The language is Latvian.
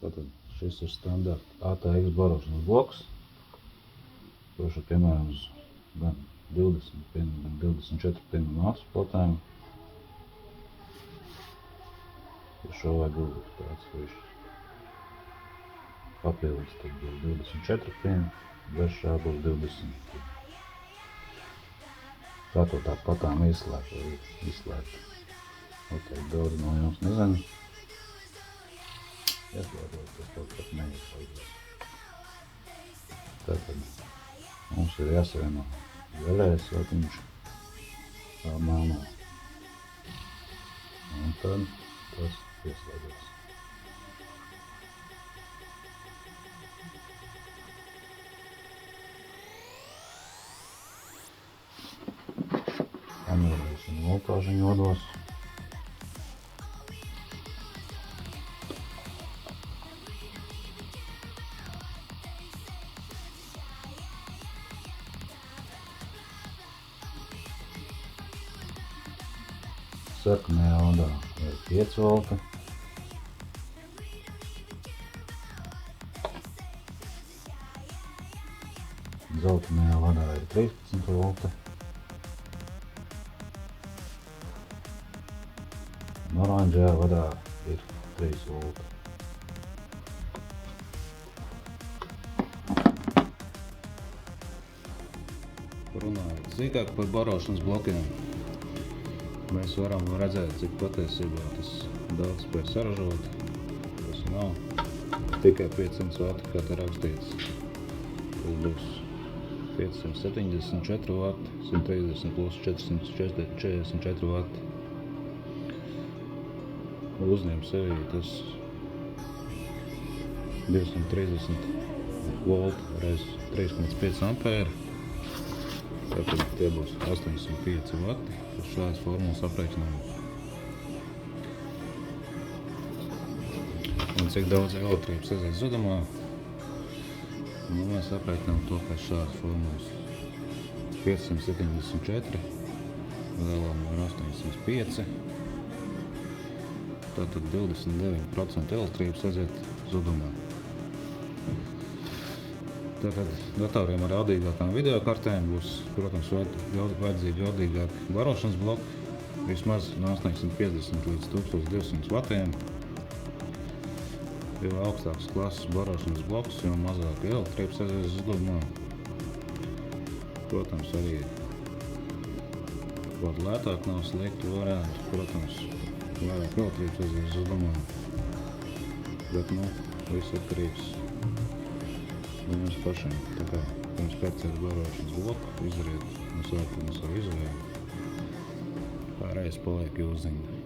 Tātad šis ir standarta ATX barošanas bloks, kurš ir piemērams gan 20 pinu, gan 24 pinu mākslas platēm. Ja šo vajag uzlikt tāds višs. Papildus tad būs 24 pinu, bez šā būs 20. Kā to tā platām izslēgt. Noteikti daudz no jums nezinu. Ieslēdzot, tas kaut pat neieslēdzos. Tātad mums ir jāsavieno zaļais vatiņš ar melno. Un tad tas ieslēdzos. Pamierināsim voltāžiņu vados. Sarkanajā vadā ir 5 volti. Zeltainajā vadā ir 13 volti. Un oranžajā vadā ir 3 volti. Runājot sīkāk par barošanas blokiem, mēs varam redzēt, cik patiesībā tas daudz spēj saražot. Tas nav tikai 500 vati, kā te rakstīts. Tas būs 574 vati, 130 plus 444 vati. Uzņem sevī tas 230 volti reiz 3,5 ampēri. Tātad tie būs 805 vati, uz šādas formulas aprēķinām. Un cik daudz elektrības aiziet zudumā, mēs aprēķinām to pēc šādas formulas. 574 dalām ar 805. Tātad 29% elektrības aiziet zudumā. Tātad datoriem ar jaudīgākām videokartēm būs, protams, vajadzīgi jaudīgāki barošanas bloki, vismaz no 850 līdz 1200 vatiem. Jo augstākas klases barošanas bloks, jo mazāk elektrības aizies zudumā. Protams, arī kaut lētāk nav slikti varianti, protams, vairāk elektrības aizies zudumā. Bet, viss atkarīgs no jums pašiem. Tā kā pirms pērciet barošanas bloku, izdarīt no sākuma savu izvēli. Pārējais paliek jūsu ziņā.